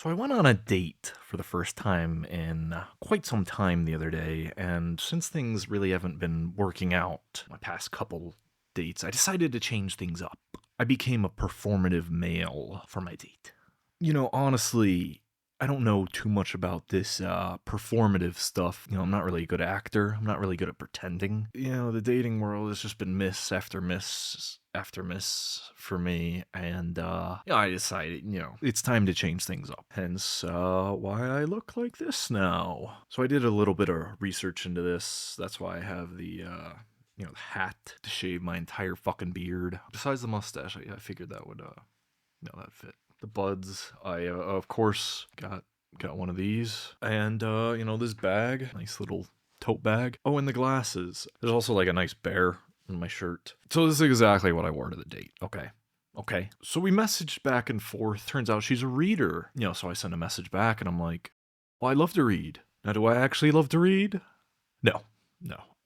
So I went on a date for the first time in quite some time the other day, and since things really haven't been working out my past couple dates, I decided to change things up. I became a performative male for my date. Honestly, I don't know too much about this performative stuff. I'm not really a good actor. I'm not really good at pretending. The dating world has just been miss after miss after miss for me. And, I decided, it's time to change things up. Hence, why I look like this now. So I did a little bit of research into this. That's why I have the hat to shave my entire fucking beard. Besides the mustache, I figured that would, that'd fit. The buds, I of course got one of these, and this bag, nice little tote bag. Oh, and the glasses. There's also like a nice bear in my shirt. So this is exactly what I wore to the date. Okay. So we messaged back and forth. Turns out she's a reader. So I sent a message back, and I'm like, well, I love to read. Now, do I actually love to read? No.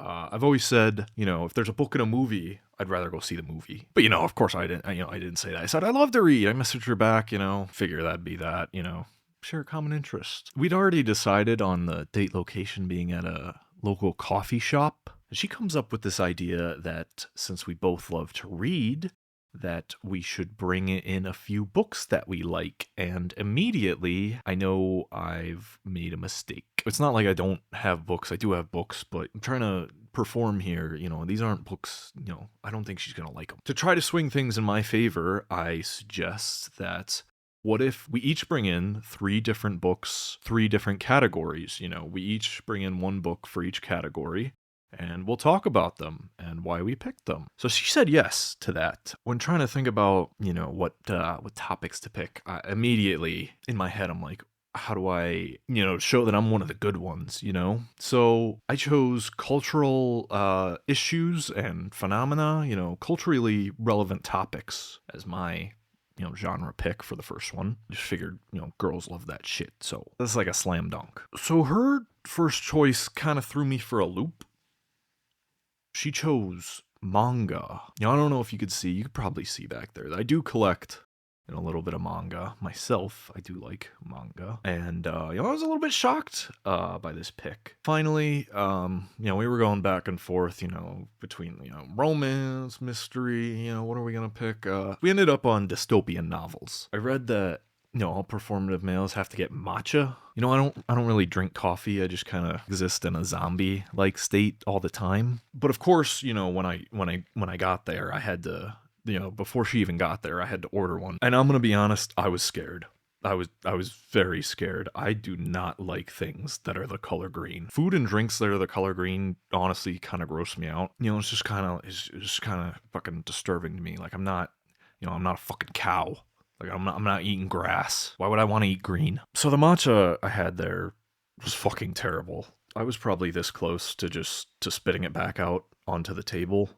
I've always said, if there's a book and a movie, I'd rather go see the movie. But of course I didn't say that. I said I love to read. I messaged her back, figure that'd be that, share a common interest. We'd already decided on the date location being at a local coffee shop. She comes up with this idea that since we both love to read, that we should bring in a few books that we like. And immediately, I know I've made a mistake. It's not like I don't have books. I do have books, but I'm trying to perform here. These aren't books, I don't think she's going to like them. To try to swing things in my favor, I suggest that what if we each bring in 3 different books, 3 different categories? We each bring in 1 book for each category, and we'll talk about them and why we picked them. So she said yes to that. When trying to think about, what topics to pick, immediately in my head, I'm like, how do I, show that I'm one of the good ones, So I chose cultural issues and phenomena, culturally relevant topics as my genre pick for the first one. Just figured, girls love that shit. So that's like a slam dunk. So her first choice kind of threw me for a loop. She chose manga. I don't know if you could see. You could probably see back there. I do collect a little bit of manga myself. I do like manga. And, I was a little bit shocked by this pick. Finally, we were going back and forth, between, romance, mystery, what are we going to pick? We ended up on dystopian novels. I read that all performative males have to get matcha. I don't really drink coffee. I just kind of exist in a zombie-like state all the time. But of course, when I got there, I had to, before she even got there, I had to order one. And I'm gonna be honest, I was scared. I was very scared. I do not like things that are the color green. Food and drinks that are the color green honestly kind of gross me out. It's just kind of fucking disturbing to me. Like I'm not a fucking cow. Like I'm not eating grass. Why would I want to eat green? So the matcha I had there was fucking terrible. I was probably this close to spitting it back out onto the table.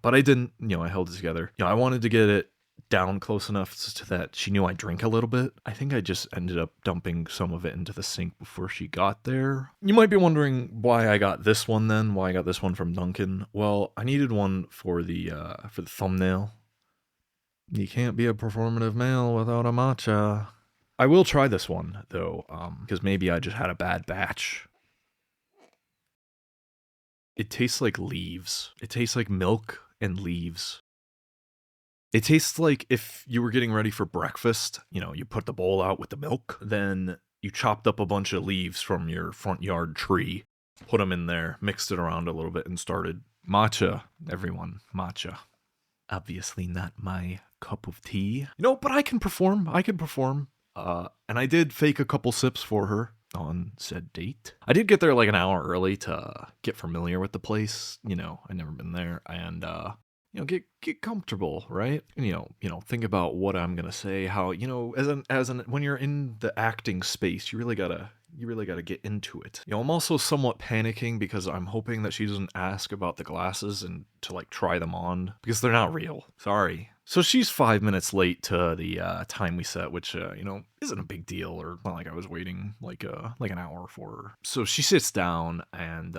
But I didn't, I held it together. I wanted to get it down close enough to that she knew I drink a little bit. I think I just ended up dumping some of it into the sink before she got there. You might be wondering why I got this one then, why I got this one from Dunkin'. Well, I needed one for the thumbnail. You can't be a performative male without a matcha. I will try this one, though, because maybe I just had a bad batch. It tastes like leaves. It tastes like milk and leaves. It tastes like if you were getting ready for breakfast, you put the bowl out with the milk, then you chopped up a bunch of leaves from your front yard tree, put them in there, mixed it around a little bit, and started matcha. Everyone, matcha. Obviously not my cup of tea. But I can perform. And I did fake a couple sips for her on said date. I did get there like an hour early to get familiar with the place. I'd never been there. And, get comfortable, right? Think about what I'm gonna say, how, when you're in the acting space, you really gotta get into it. I'm also somewhat panicking because I'm hoping that she doesn't ask about the glasses and to like try them on because they're not real. Sorry. So she's 5 minutes late to the time we set, which isn't a big deal, or not like I was waiting like an hour for her. So she sits down, and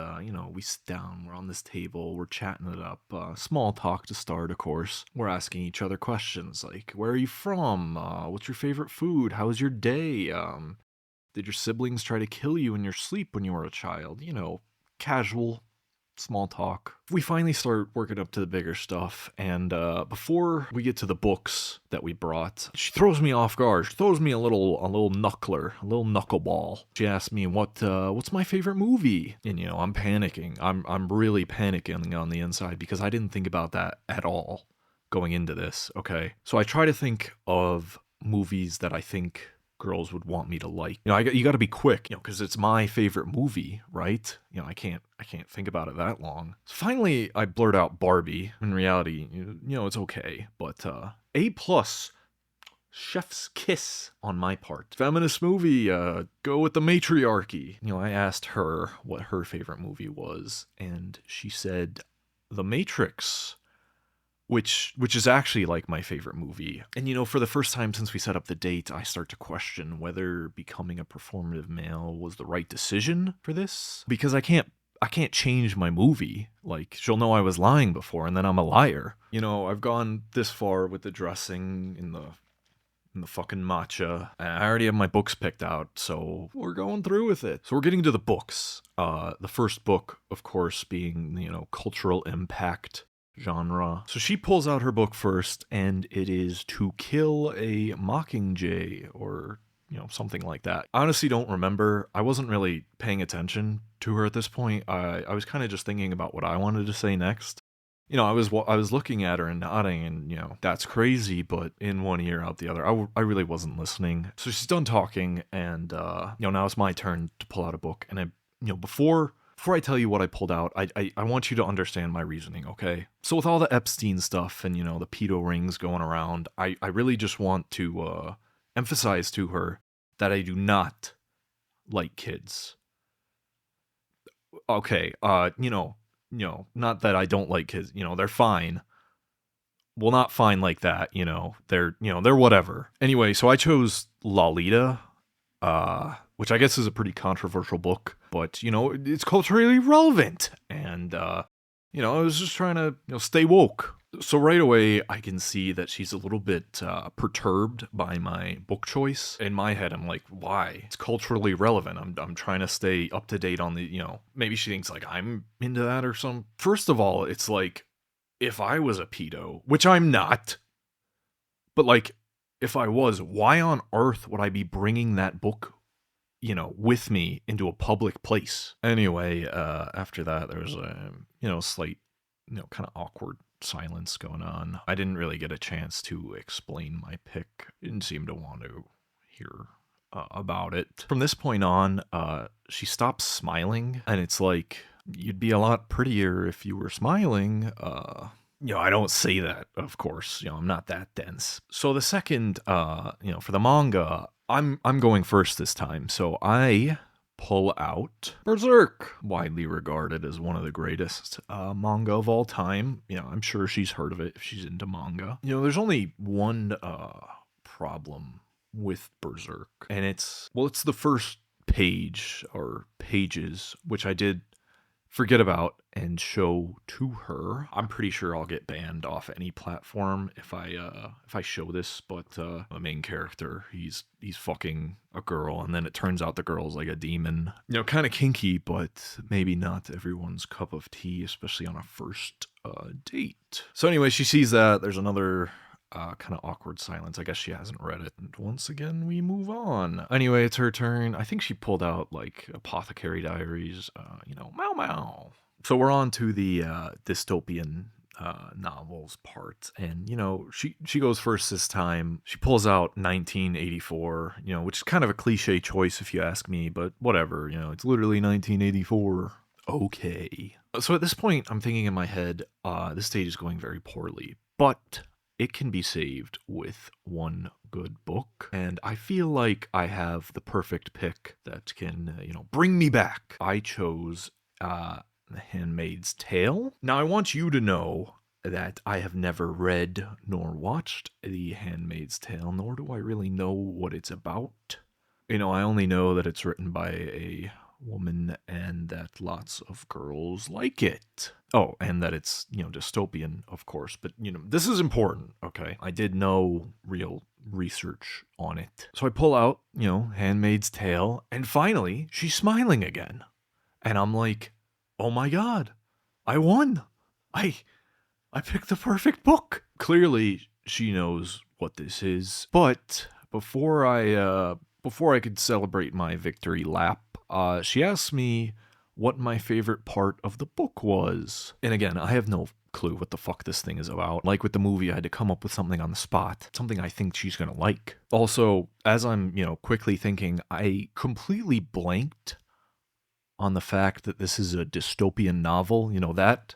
we sit down. We're on this table. We're chatting it up. Small talk to start, of course. We're asking each other questions like, "Where are you from? What's your favorite food? How was your day? Did your siblings try to kill you in your sleep when you were a child?" Casual small talk. We finally start working up to the bigger stuff, and before we get to the books that we brought, she throws me off guard. She throws me a little knuckler, a little knuckleball. She asks me what's my favorite movie, and I'm panicking. I'm really panicking on the inside because I didn't think about that at all going into this. Okay, so I try to think of movies that I think girls would want me to like. You got to be quick, because it's my favorite movie, right? I can't think about it that long. So finally, I blurt out Barbie. In reality, it's okay, but A plus. Chef's kiss on my part. Feminist movie, go with the matriarchy. I asked her what her favorite movie was, and she said The Matrix, which is actually like my favorite movie. And for the first time since we set up the date, I start to question whether becoming a performative male was the right decision for this, because I can't change my movie. Like, she'll know I was lying before, and then I'm a liar. I've gone this far with the dressing in the fucking matcha. I already have my books picked out, so we're going through with it. So we're getting to the books. The first book, of course, being, cultural impact genre. So she pulls out her book first, and it is To Kill a Mockingjay, or something like that. I honestly don't remember. I wasn't really paying attention to her at this point. I was kind of just thinking about what I wanted to say next. I was looking at her and nodding, and that's crazy, but in one ear out the other. I really wasn't listening. So she's done talking, and now it's my turn to pull out a book. And before I tell you what I pulled out, I want you to understand my reasoning, okay? So with all the Epstein stuff and, the pedo rings going around, I really just want to emphasize to her that I do not like kids. Okay, not that I don't like kids, they're fine. Well, not fine like that, they're whatever. Anyway, so I chose Lolita, which I guess is a pretty controversial book, but it's culturally relevant, and I was just trying to stay woke. So right away, I can see that she's a little bit perturbed by my book choice. In my head, I'm like, why? It's culturally relevant. I'm trying to stay up to date on the, maybe she thinks like I'm into that or something. First of all, it's like, if I was a pedo, which I'm not, but like, if I was, why on earth would I be bringing that book, with me into a public place? Anyway, after that, there was a, slight, kind of awkward silence going on. I didn't really get a chance to explain my pick. Didn't seem to want to hear about it. From this point on, she stops smiling, and it's like, you'd be a lot prettier if you were smiling. I don't say that, of course. I'm not that dense. So the second, for the manga, I'm going first this time. So I pull out Berserk, widely regarded as one of the greatest manga of all time. I'm sure she's heard of it if she's into manga. There's only one problem with Berserk, and it's the first page or pages, which I did forget about and show to her. I'm pretty sure I'll get banned off any platform if I show this, but the main character, he's fucking a girl, and then it turns out the girl's like a demon. Kind of kinky, but maybe not everyone's cup of tea, especially on a first date. So anyway, she sees that. There's another kind of awkward silence. I guess she hasn't read it. And once again, we move on. Anyway, it's her turn. I think she pulled out like Apothecary Diaries, Mau Mau. So we're on to the dystopian novels part. And, she goes first this time. She pulls out 1984, which is kind of a cliche choice if you ask me, but whatever, it's literally 1984. Okay. So at this point, I'm thinking in my head, this stage is going very poorly, but it can be saved with one good book, and I feel like I have the perfect pick that can, bring me back. I chose The Handmaid's Tale. Now, I want you to know that I have never read nor watched The Handmaid's Tale, nor do I really know what it's about. You know, I only know that it's written by a woman and that lots of girls like it. Oh, and that it's, dystopian, of course. But, this is important, okay? I did no real research on it. So I pull out, Handmaid's Tale, and finally, she's smiling again. And I'm like, oh my god, I won. I picked the perfect book. Clearly, she knows what this is. But before I could celebrate my victory lap, she asked me what my favorite part of the book was. And again, I have no clue what the fuck this thing is about. Like with the movie, I had to come up with something on the spot, something I think she's gonna like. Also, as I'm, quickly thinking, I completely blanked on the fact that this is a dystopian novel. That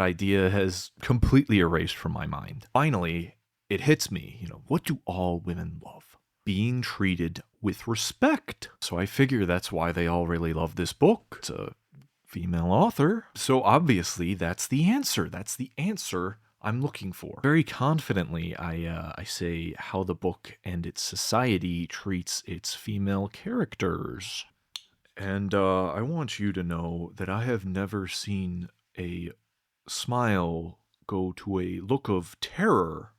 idea has completely erased from my mind. Finally, it hits me, what do all women love? Being treated with respect. So I figure that's why they all really love this book. It's a female author. So obviously that's the answer. That's the answer I'm looking for. Very confidently, I say how the book and its society treats its female characters. And I want you to know that I have never seen a smile go to a look of terror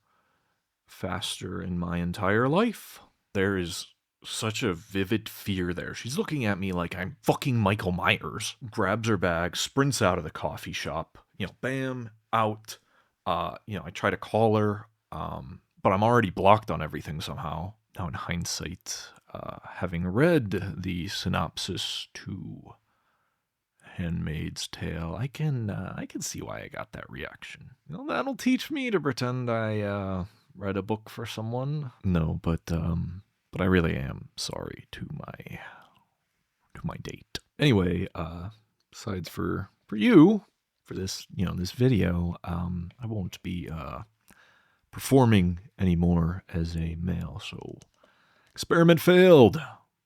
faster in my entire life. There is such a vivid fear there. She's looking at me like I'm fucking Michael Myers. Grabs her bag, sprints out of the coffee shop. Bam, out. I try to call her, but I'm already blocked on everything somehow. Now in hindsight, having read the synopsis to Handmaid's Tale, I can see why I got that reaction. That'll teach me to pretend I read a book for someone. No, but I really am sorry to my date. Anyway, besides for you, for this this video, I won't be performing anymore as a male. So experiment failed.